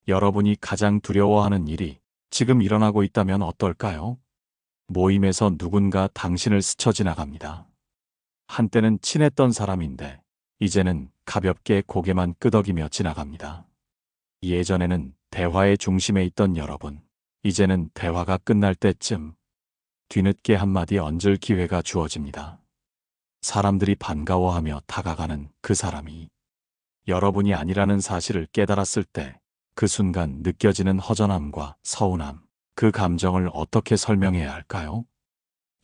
여러분이 가장 두려워하는 일이 지금 일어나고 있다면 어떨까요? 모임에서 누군가 당신을 스쳐 지나갑니다. 한때는 친했던 사람인데 이제는 가볍게 고개만 끄덕이며 지나갑니다. 예전에는 대화의 중심에 있던 여러분, 이제는 대화가 끝날 때쯤 뒤늦게 한마디 얹을 기회가 주어집니다. 사람들이 반가워하며 다가가는 그 사람이 여러분이 아니라는 사실을 깨달았을 때 그 순간 느껴지는 허전함과 서운함, 그 감정을 어떻게 설명해야 할까요?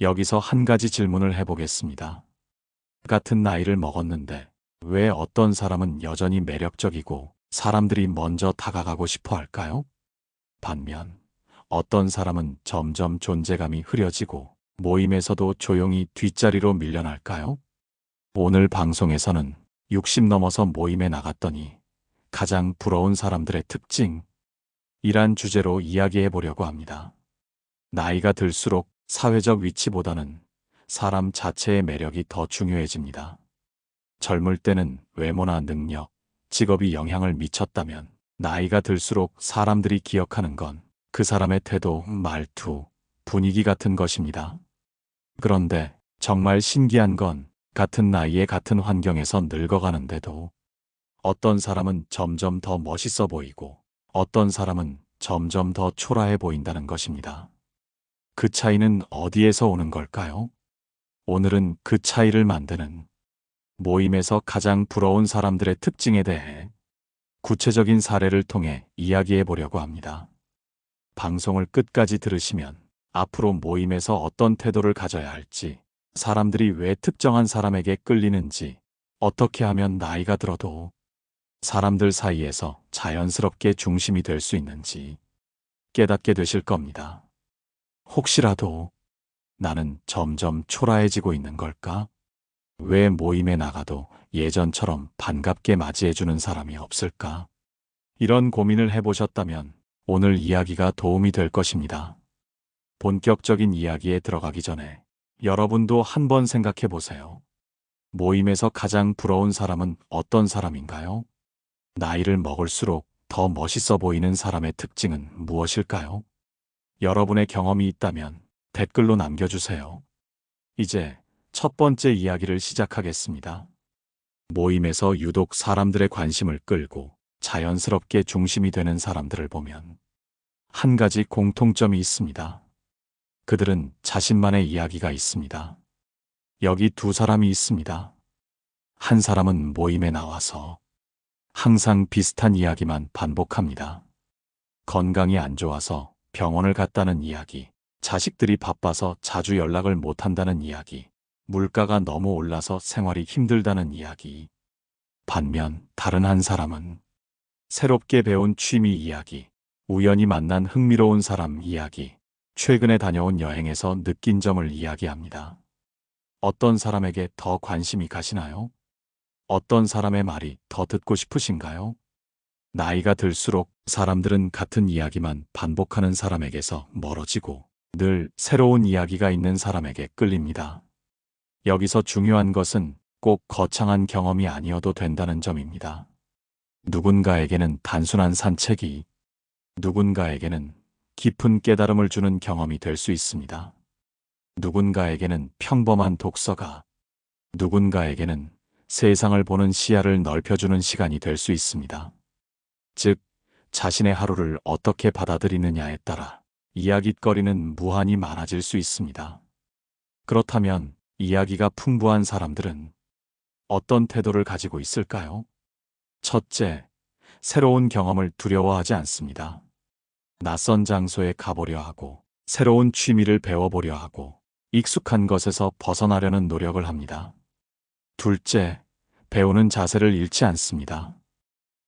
여기서 한 가지 질문을 해보겠습니다. 같은 나이를 먹었는데 왜 어떤 사람은 여전히 매력적이고 사람들이 먼저 다가가고 싶어 할까요? 반면 어떤 사람은 점점 존재감이 흐려지고 모임에서도 조용히 뒷자리로 밀려날까요? 오늘 방송에서는 60 넘어서 모임에 나갔더니 가장 부러운 사람들의 특징, 이란 주제로 이야기해 보려고 합니다. 나이가 들수록 사회적 위치보다는 사람 자체의 매력이 더 중요해집니다. 젊을 때는 외모나 능력, 직업이 영향을 미쳤다면 나이가 들수록 사람들이 기억하는 건 그 사람의 태도, 말투, 분위기 같은 것입니다. 그런데 정말 신기한 건 같은 나이에 같은 환경에서 늙어가는데도 어떤 사람은 점점 더 멋있어 보이고 어떤 사람은 점점 더 초라해 보인다는 것입니다. 그 차이는 어디에서 오는 걸까요? 오늘은 그 차이를 만드는 모임에서 가장 부러운 사람들의 특징에 대해 구체적인 사례를 통해 이야기해 보려고 합니다. 방송을 끝까지 들으시면 앞으로 모임에서 어떤 태도를 가져야 할지, 사람들이 왜 특정한 사람에게 끌리는지, 어떻게 하면 나이가 들어도 사람들 사이에서 자연스럽게 중심이 될 수 있는지 깨닫게 되실 겁니다. 혹시라도 나는 점점 초라해지고 있는 걸까? 왜 모임에 나가도 예전처럼 반갑게 맞이해주는 사람이 없을까? 이런 고민을 해보셨다면 오늘 이야기가 도움이 될 것입니다. 본격적인 이야기에 들어가기 전에 여러분도 한번 생각해 보세요. 모임에서 가장 부러운 사람은 어떤 사람인가요? 나이를 먹을수록 더 멋있어 보이는 사람의 특징은 무엇일까요? 여러분의 경험이 있다면 댓글로 남겨주세요. 이제 첫 번째 이야기를 시작하겠습니다. 모임에서 유독 사람들의 관심을 끌고 자연스럽게 중심이 되는 사람들을 보면 한 가지 공통점이 있습니다. 그들은 자신만의 이야기가 있습니다. 여기 두 사람이 있습니다. 한 사람은 모임에 나와서 항상 비슷한 이야기만 반복합니다. 건강이 안 좋아서 병원을 갔다는 이야기, 자식들이 바빠서 자주 연락을 못 한다는 이야기, 물가가 너무 올라서 생활이 힘들다는 이야기. 반면 다른 한 사람은 새롭게 배운 취미 이야기, 우연히 만난 흥미로운 사람 이야기, 최근에 다녀온 여행에서 느낀 점을 이야기합니다. 어떤 사람에게 더 관심이 가시나요? 어떤 사람의 말이 더 듣고 싶으신가요? 나이가 들수록 사람들은 같은 이야기만 반복하는 사람에게서 멀어지고 늘 새로운 이야기가 있는 사람에게 끌립니다. 여기서 중요한 것은 꼭 거창한 경험이 아니어도 된다는 점입니다. 누군가에게는 단순한 산책이, 누군가에게는 깊은 깨달음을 주는 경험이 될 수 있습니다. 누군가에게는 평범한 독서가, 누군가에게는 세상을 보는 시야를 넓혀주는 시간이 될 수 있습니다. 즉, 자신의 하루를 어떻게 받아들이느냐에 따라 이야깃거리는 무한히 많아질 수 있습니다. 그렇다면 이야기가 풍부한 사람들은 어떤 태도를 가지고 있을까요? 첫째, 새로운 경험을 두려워하지 않습니다. 낯선 장소에 가보려 하고, 새로운 취미를 배워보려 하고, 익숙한 것에서 벗어나려는 노력을 합니다. 둘째, 배우는 자세를 잃지 않습니다.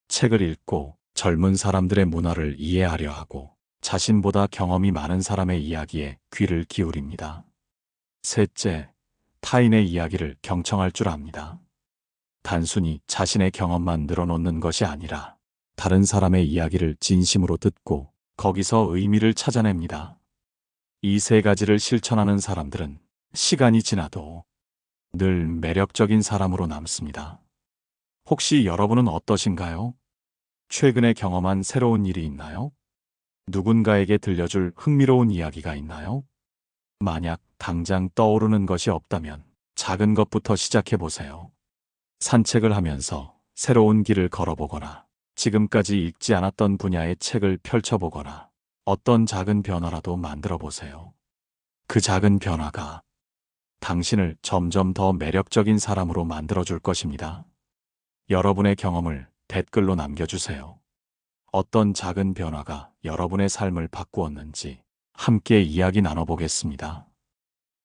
책을 읽고 젊은 사람들의 문화를 이해하려 하고 자신보다 경험이 많은 사람의 이야기에 귀를 기울입니다. 셋째, 타인의 이야기를 경청할 줄 압니다. 단순히 자신의 경험만 늘어놓는 것이 아니라 다른 사람의 이야기를 진심으로 듣고 거기서 의미를 찾아냅니다. 이 세 가지를 실천하는 사람들은 시간이 지나도 늘 매력적인 사람으로 남습니다. 혹시 여러분은 어떠신가요? 최근에 경험한 새로운 일이 있나요? 누군가에게 들려줄 흥미로운 이야기가 있나요? 만약 당장 떠오르는 것이 없다면 작은 것부터 시작해 보세요. 산책을 하면서 새로운 길을 걸어보거나 지금까지 읽지 않았던 분야의 책을 펼쳐보거나 어떤 작은 변화라도 만들어 보세요. 그 작은 변화가 당신을 점점 더 매력적인 사람으로 만들어줄 것입니다. 여러분의 경험을 댓글로 남겨주세요. 어떤 작은 변화가 여러분의 삶을 바꾸었는지 함께 이야기 나눠보겠습니다.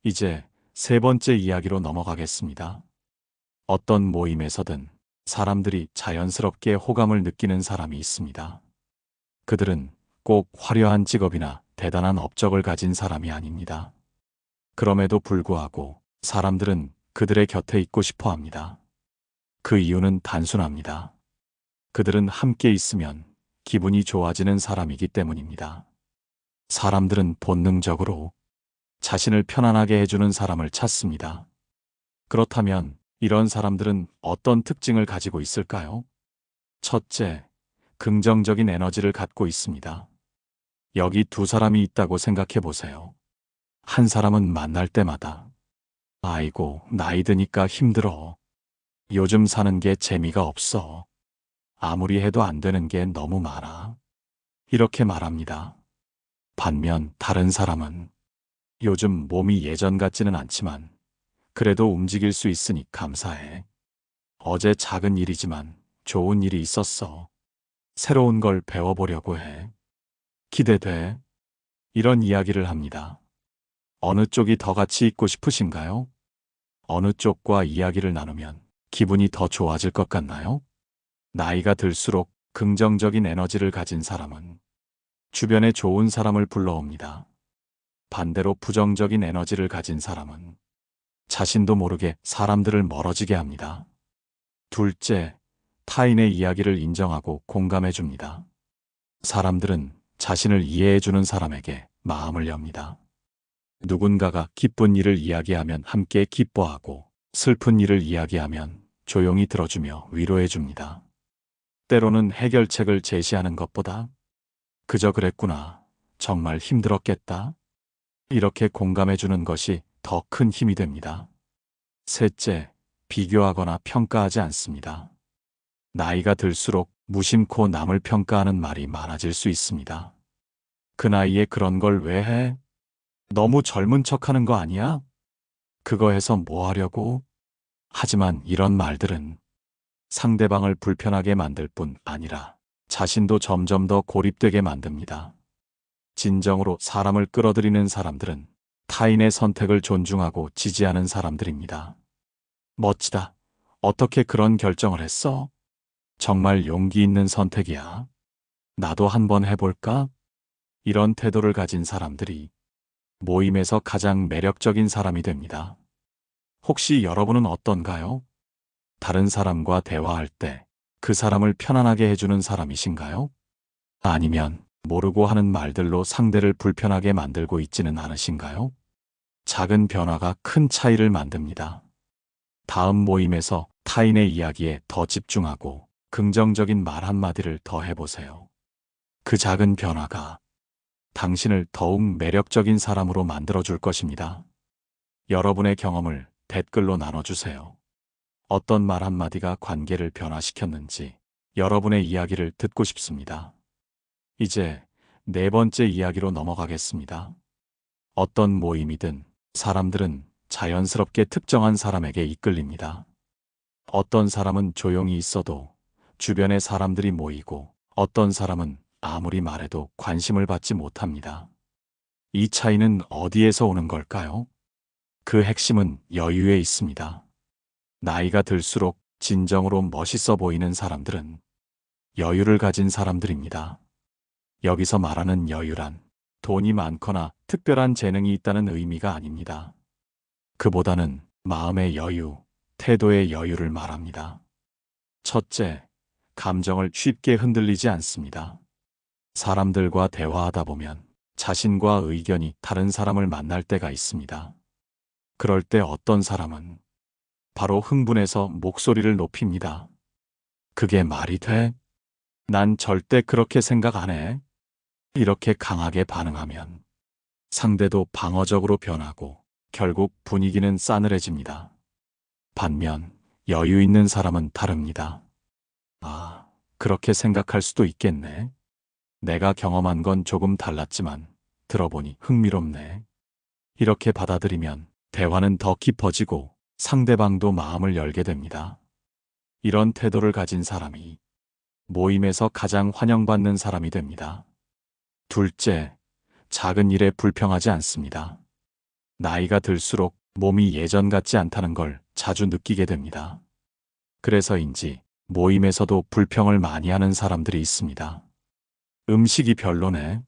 이제 세 번째 이야기로 넘어가겠습니다. 어떤 모임에서든 사람들이 자연스럽게 호감을 느끼는 사람이 있습니다. 그들은 꼭 화려한 직업이나 대단한 업적을 가진 사람이 아닙니다. 그럼에도 불구하고 사람들은 그들의 곁에 있고 싶어 합니다. 그 이유는 단순합니다. 그들은 함께 있으면 기분이 좋아지는 사람이기 때문입니다. 사람들은 본능적으로 자신을 편안하게 해주는 사람을 찾습니다. 그렇다면 이런 사람들은 어떤 특징을 가지고 있을까요? 첫째, 긍정적인 에너지를 갖고 있습니다. 여기 두 사람이 있다고 생각해 보세요. 한 사람은 만날 때마다 아이고, 나이 드니까 힘들어. 요즘 사는 게 재미가 없어. 아무리 해도 안 되는 게 너무 많아. 이렇게 말합니다. 반면 다른 사람은 요즘 몸이 예전 같지는 않지만 그래도 움직일 수 있으니 감사해. 어제 작은 일이지만 좋은 일이 있었어. 새로운 걸 배워보려고 해. 기대돼. 이런 이야기를 합니다. 어느 쪽이 더 같이 있고 싶으신가요? 어느 쪽과 이야기를 나누면 기분이 더 좋아질 것 같나요? 나이가 들수록 긍정적인 에너지를 가진 사람은 주변에 좋은 사람을 불러옵니다. 반대로 부정적인 에너지를 가진 사람은 자신도 모르게 사람들을 멀어지게 합니다. 둘째, 타인의 이야기를 인정하고 공감해 줍니다. 사람들은 자신을 이해해 주는 사람에게 마음을 엽니다. 누군가가 기쁜 일을 이야기하면 함께 기뻐하고 슬픈 일을 이야기하면 조용히 들어주며 위로해 줍니다. 때로는 해결책을 제시하는 것보다 그저 그랬구나, 정말 힘들었겠다, 이렇게 공감해 주는 것이 더 큰 힘이 됩니다. 셋째, 비교하거나 평가하지 않습니다. 나이가 들수록 무심코 남을 평가하는 말이 많아질 수 있습니다. 그 나이에 그런 걸 왜 해? 너무 젊은 척하는 거 아니야? 그거 해서 뭐 하려고? 하지만 이런 말들은 상대방을 불편하게 만들 뿐 아니라 자신도 점점 더 고립되게 만듭니다. 진정으로 사람을 끌어들이는 사람들은 타인의 선택을 존중하고 지지하는 사람들입니다. 멋지다. 어떻게 그런 결정을 했어? 정말 용기 있는 선택이야. 나도 한번 해볼까? 이런 태도를 가진 사람들이 모임에서 가장 매력적인 사람이 됩니다. 혹시 여러분은 어떤가요? 다른 사람과 대화할 때 그 사람을 편안하게 해주는 사람이신가요? 아니면 모르고 하는 말들로 상대를 불편하게 만들고 있지는 않으신가요? 작은 변화가 큰 차이를 만듭니다. 다음 모임에서 타인의 이야기에 더 집중하고 긍정적인 말 한마디를 더 해보세요. 그 작은 변화가 당신을 더욱 매력적인 사람으로 만들어줄 것입니다. 여러분의 경험을 댓글로 나눠주세요. 어떤 말 한마디가 관계를 변화시켰는지 여러분의 이야기를 듣고 싶습니다. 이제 네 번째 이야기로 넘어가겠습니다. 어떤 모임이든 사람들은 자연스럽게 특정한 사람에게 이끌립니다. 어떤 사람은 조용히 있어도 주변에 사람들이 모이고 어떤 사람은 아무리 말해도 관심을 받지 못합니다. 이 차이는 어디에서 오는 걸까요? 그 핵심은 여유에 있습니다. 나이가 들수록 진정으로 멋있어 보이는 사람들은 여유를 가진 사람들입니다. 여기서 말하는 여유란 돈이 많거나 특별한 재능이 있다는 의미가 아닙니다. 그보다는 마음의 여유, 태도의 여유를 말합니다. 첫째, 감정을 쉽게 흔들리지 않습니다. 사람들과 대화하다 보면 자신과 의견이 다른 사람을 만날 때가 있습니다. 그럴 때 어떤 사람은 바로 흥분해서 목소리를 높입니다. 그게 말이 돼? 난 절대 그렇게 생각 안 해. 이렇게 강하게 반응하면 상대도 방어적으로 변하고 결국 분위기는 싸늘해집니다. 반면 여유 있는 사람은 다릅니다. 아, 그렇게 생각할 수도 있겠네. 내가 경험한 건 조금 달랐지만 들어보니 흥미롭네. 이렇게 받아들이면 대화는 더 깊어지고 상대방도 마음을 열게 됩니다. 이런 태도를 가진 사람이 모임에서 가장 환영받는 사람이 됩니다. 둘째, 작은 일에 불평하지 않습니다. 나이가 들수록 몸이 예전 같지 않다는 걸 자주 느끼게 됩니다. 그래서인지 모임에서도 불평을 많이 하는 사람들이 있습니다. 음식이 별로네.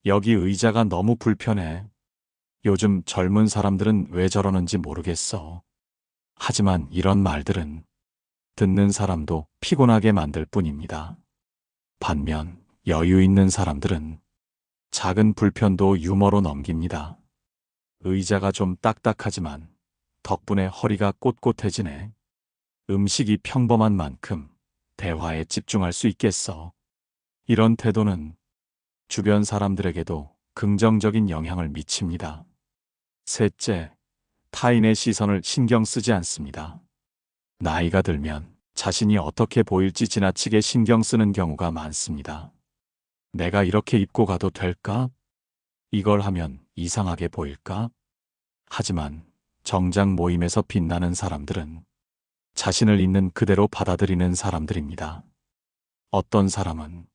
여기 의자가 너무 불편해. 요즘 젊은 사람들은 왜 저러는지 모르겠어. 하지만 이런 말들은 듣는 사람도 피곤하게 만들 뿐입니다. 반면 여유 있는 사람들은 작은 불편도 유머로 넘깁니다. 의자가 좀 딱딱하지만 덕분에 허리가 꼿꼿해지네. 음식이 평범한 만큼 대화에 집중할 수 있겠어. 이런 태도는 주변 사람들에게도 긍정적인 영향을 미칩니다. 셋째, 타인의 시선을 신경 쓰지 않습니다. 나이가 들면 자신이 어떻게 보일지 지나치게 신경 쓰는 경우가 많습니다. 내가 이렇게 입고 가도 될까? 이걸 하면 이상하게 보일까? 하지만 정작 모임에서 빛나는 사람들은 자신을 있는 그대로 받아들이는 사람들입니다. 어떤 사람은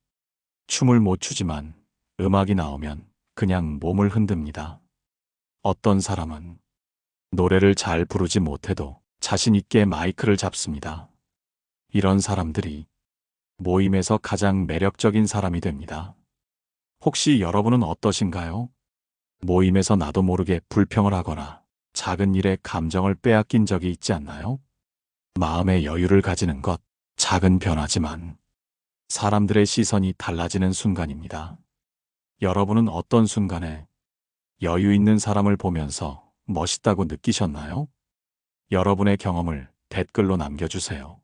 춤을 못 추지만 음악이 나오면 그냥 몸을 흔듭니다. 어떤 사람은 노래를 잘 부르지 못해도 자신 있게 마이크를 잡습니다. 이런 사람들이 모임에서 가장 매력적인 사람이 됩니다. 혹시 여러분은 어떠신가요? 모임에서 나도 모르게 불평을 하거나 작은 일에 감정을 빼앗긴 적이 있지 않나요? 마음의 여유를 가지는 것, 작은 변화지만 사람들의 시선이 달라지는 순간입니다. 여러분은 어떤 순간에 여유 있는 사람을 보면서 멋있다고 느끼셨나요? 여러분의 경험을 댓글로 남겨주세요.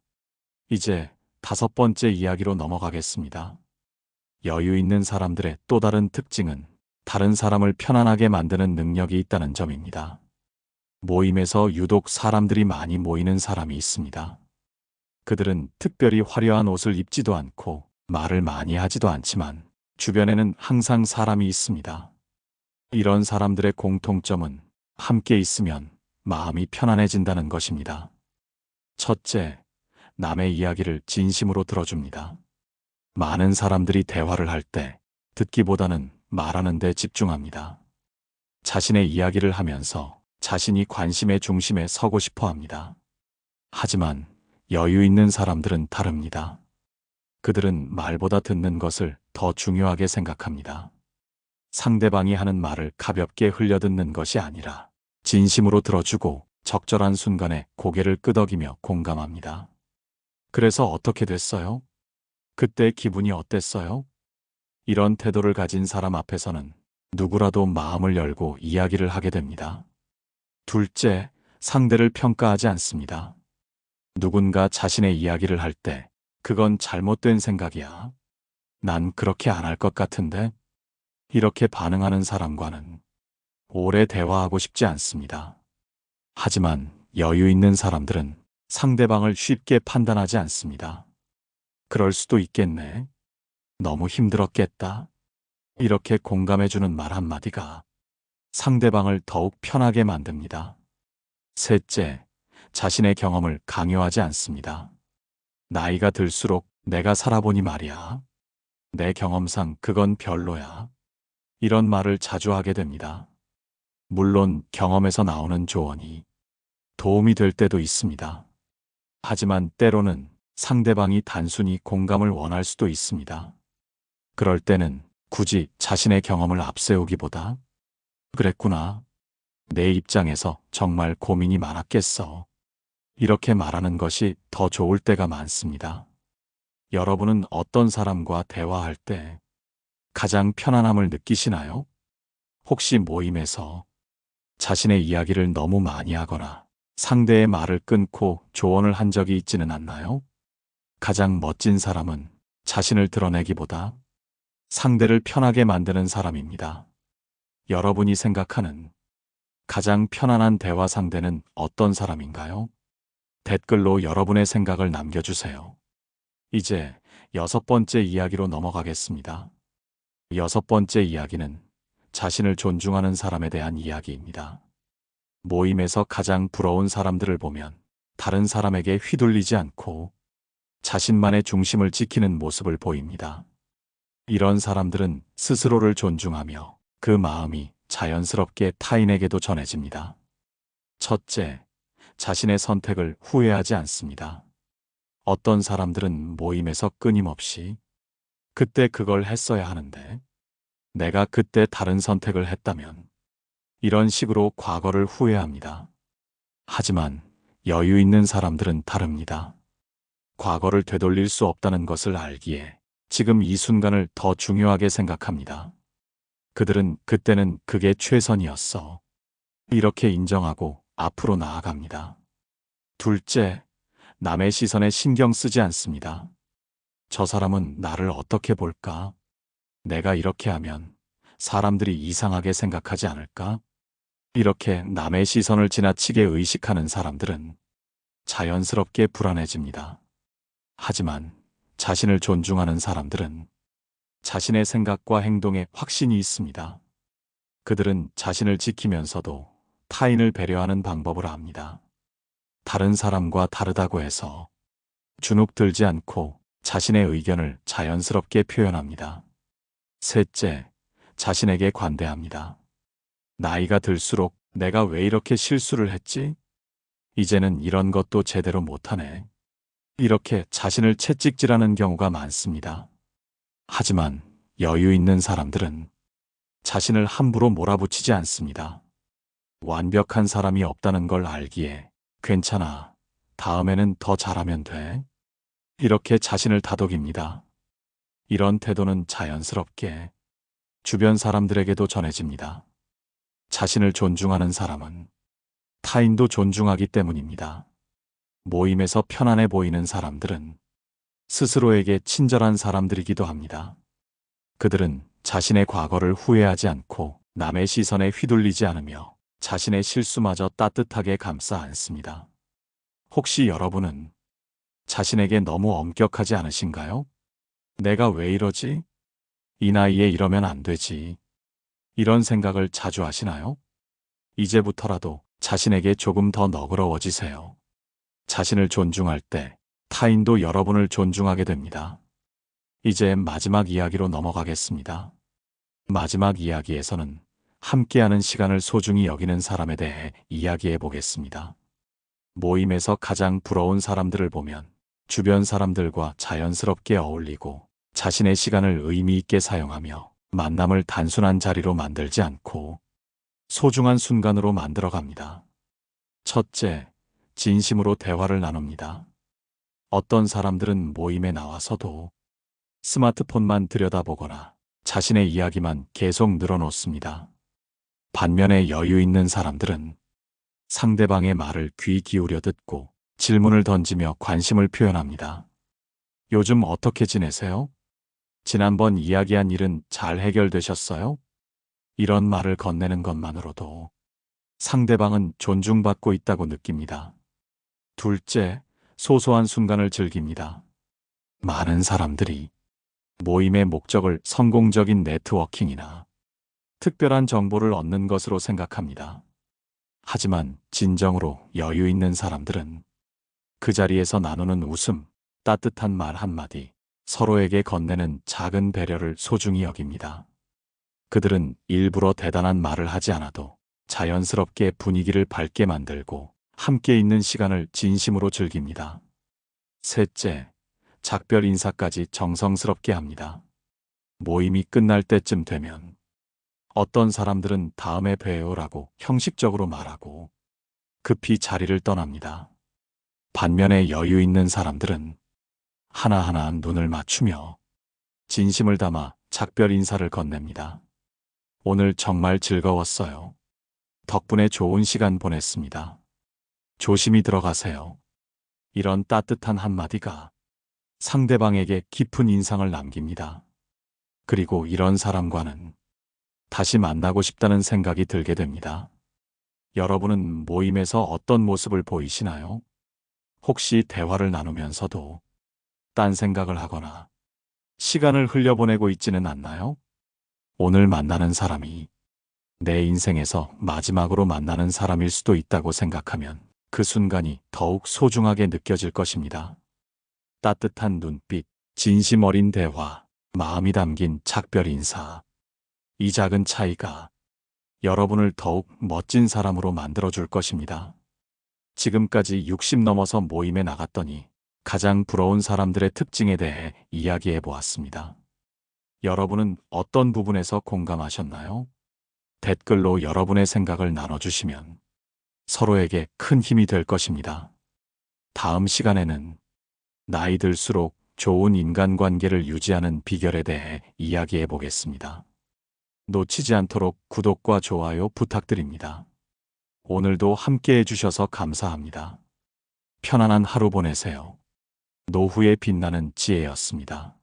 이제 5번째 이야기로 넘어가겠습니다. 여유 있는 사람들의 또 다른 특징은 다른 사람을 편안하게 만드는 능력이 있다는 점입니다. 모임에서 유독 사람들이 많이 모이는 사람이 있습니다. 그들은 특별히 화려한 옷을 입지도 않고 말을 많이 하지도 않지만 주변에는 항상 사람이 있습니다. 이런 사람들의 공통점은 함께 있으면 마음이 편안해진다는 것입니다. 첫째, 남의 이야기를 진심으로 들어줍니다. 많은 사람들이 대화를 할 때 듣기보다는 말하는 데 집중합니다. 자신의 이야기를 하면서 자신이 관심의 중심에 서고 싶어 합니다. 하지만 여유 있는 사람들은 다릅니다. 그들은 말보다 듣는 것을 더 중요하게 생각합니다. 상대방이 하는 말을 가볍게 흘려듣는 것이 아니라 진심으로 들어주고 적절한 순간에 고개를 끄덕이며 공감합니다. 그래서 어떻게 됐어요? 그때 기분이 어땠어요? 이런 태도를 가진 사람 앞에서는 누구라도 마음을 열고 이야기를 하게 됩니다. 둘째, 상대를 평가하지 않습니다. 누군가 자신의 이야기를 할 때 그건 잘못된 생각이야. 난 그렇게 안 할 것 같은데? 이렇게 반응하는 사람과는 오래 대화하고 싶지 않습니다. 하지만 여유 있는 사람들은 상대방을 쉽게 판단하지 않습니다. 그럴 수도 있겠네. 너무 힘들었겠다. 이렇게 공감해주는 말 한마디가 상대방을 더욱 편하게 만듭니다. 셋째, 자신의 경험을 강요하지 않습니다. 나이가 들수록 내가 살아보니 말이야. 내 경험상 그건 별로야. 이런 말을 자주 하게 됩니다. 물론 경험에서 나오는 조언이 도움이 될 때도 있습니다. 하지만 때로는 상대방이 단순히 공감을 원할 수도 있습니다. 그럴 때는 굳이 자신의 경험을 앞세우기보다 그랬구나. 내 입장에서 정말 고민이 많았겠어. 이렇게 말하는 것이 더 좋을 때가 많습니다. 여러분은 어떤 사람과 대화할 때 가장 편안함을 느끼시나요? 혹시 모임에서 자신의 이야기를 너무 많이 하거나 상대의 말을 끊고 조언을 한 적이 있지는 않나요? 가장 멋진 사람은 자신을 드러내기보다 상대를 편하게 만드는 사람입니다. 여러분이 생각하는 가장 편안한 대화 상대는 어떤 사람인가요? 댓글로 여러분의 생각을 남겨주세요. 이제 6번째 이야기로 넘어가겠습니다. 6번째 이야기는 자신을 존중하는 사람에 대한 이야기입니다. 모임에서 가장 부러운 사람들을 보면 다른 사람에게 휘둘리지 않고 자신만의 중심을 지키는 모습을 보입니다. 이런 사람들은 스스로를 존중하며 그 마음이 자연스럽게 타인에게도 전해집니다. 첫째, 자신의 선택을 후회하지 않습니다. 어떤 사람들은 모임에서 끊임없이 그때 그걸 했어야 하는데, 내가 그때 다른 선택을 했다면, 이런 식으로 과거를 후회합니다. 하지만 여유 있는 사람들은 다릅니다. 과거를 되돌릴 수 없다는 것을 알기에 지금 이 순간을 더 중요하게 생각합니다. 그들은 그때는 그게 최선이었어. 이렇게 인정하고 앞으로 나아갑니다. 둘째, 남의 시선에 신경 쓰지 않습니다. 저 사람은 나를 어떻게 볼까? 내가 이렇게 하면 사람들이 이상하게 생각하지 않을까? 이렇게 남의 시선을 지나치게 의식하는 사람들은 자연스럽게 불안해집니다. 하지만 자신을 존중하는 사람들은 자신의 생각과 행동에 확신이 있습니다. 그들은 자신을 지키면서도 타인을 배려하는 방법을 압니다. 다른 사람과 다르다고 해서 주눅 들지 않고 자신의 의견을 자연스럽게 표현합니다. 셋째, 자신에게 관대합니다. 나이가 들수록 내가 왜 이렇게 실수를 했지? 이제는 이런 것도 제대로 못하네. 이렇게 자신을 채찍질하는 경우가 많습니다. 하지만 여유 있는 사람들은 자신을 함부로 몰아붙이지 않습니다. 완벽한 사람이 없다는 걸 알기에 괜찮아. 다음에는 더 잘하면 돼. 이렇게 자신을 다독입니다. 이런 태도는 자연스럽게 주변 사람들에게도 전해집니다. 자신을 존중하는 사람은 타인도 존중하기 때문입니다. 모임에서 편안해 보이는 사람들은 스스로에게 친절한 사람들이기도 합니다. 그들은 자신의 과거를 후회하지 않고 남의 시선에 휘둘리지 않으며 자신의 실수마저 따뜻하게 감싸 안습니다. 혹시 여러분은 자신에게 너무 엄격하지 않으신가요? 내가 왜 이러지? 이 나이에 이러면 안 되지. 이런 생각을 자주 하시나요? 이제부터라도 자신에게 조금 더 너그러워지세요. 자신을 존중할 때 타인도 여러분을 존중하게 됩니다. 이제 마지막 이야기로 넘어가겠습니다. 마지막 이야기에서는 함께하는 시간을 소중히 여기는 사람에 대해 이야기해 보겠습니다. 모임에서 가장 부러운 사람들을 보면 주변 사람들과 자연스럽게 어울리고 자신의 시간을 의미 있게 사용하며 만남을 단순한 자리로 만들지 않고 소중한 순간으로 만들어갑니다. 첫째, 진심으로 대화를 나눕니다. 어떤 사람들은 모임에 나와서도 스마트폰만 들여다보거나 자신의 이야기만 계속 늘어놓습니다. 반면에 여유 있는 사람들은 상대방의 말을 귀 기울여 듣고 질문을 던지며 관심을 표현합니다. 요즘 어떻게 지내세요? 지난번 이야기한 일은 잘 해결되셨어요? 이런 말을 건네는 것만으로도 상대방은 존중받고 있다고 느낍니다. 둘째, 소소한 순간을 즐깁니다. 많은 사람들이 모임의 목적을 성공적인 네트워킹이나 특별한 정보를 얻는 것으로 생각합니다. 하지만 진정으로 여유 있는 사람들은 그 자리에서 나누는 웃음, 따뜻한 말 한마디, 서로에게 건네는 작은 배려를 소중히 여깁니다. 그들은 일부러 대단한 말을 하지 않아도 자연스럽게 분위기를 밝게 만들고 함께 있는 시간을 진심으로 즐깁니다. 셋째, 작별 인사까지 정성스럽게 합니다. 모임이 끝날 때쯤 되면 어떤 사람들은 다음에 봬요라고 형식적으로 말하고 급히 자리를 떠납니다. 반면에 여유 있는 사람들은 하나하나 눈을 맞추며 진심을 담아 작별 인사를 건넵니다. 오늘 정말 즐거웠어요. 덕분에 좋은 시간 보냈습니다. 조심히 들어가세요. 이런 따뜻한 한마디가 상대방에게 깊은 인상을 남깁니다. 그리고 이런 사람과는 다시 만나고 싶다는 생각이 들게 됩니다. 여러분은 모임에서 어떤 모습을 보이시나요? 혹시 대화를 나누면서도 딴 생각을 하거나 시간을 흘려보내고 있지는 않나요? 오늘 만나는 사람이 내 인생에서 마지막으로 만나는 사람일 수도 있다고 생각하면 그 순간이 더욱 소중하게 느껴질 것입니다. 따뜻한 눈빛, 진심 어린 대화, 마음이 담긴 작별 인사. 이 작은 차이가 여러분을 더욱 멋진 사람으로 만들어줄 것입니다. 지금까지 60 넘어서 모임에 나갔더니 가장 부러운 사람들의 특징에 대해 이야기해 보았습니다. 여러분은 어떤 부분에서 공감하셨나요? 댓글로 여러분의 생각을 나눠주시면 서로에게 큰 힘이 될 것입니다. 다음 시간에는 나이 들수록 좋은 인간관계를 유지하는 비결에 대해 이야기해 보겠습니다. 놓치지 않도록 구독과 좋아요 부탁드립니다. 오늘도 함께 해주셔서 감사합니다. 편안한 하루 보내세요. 노후에 빛나는 지혜였습니다.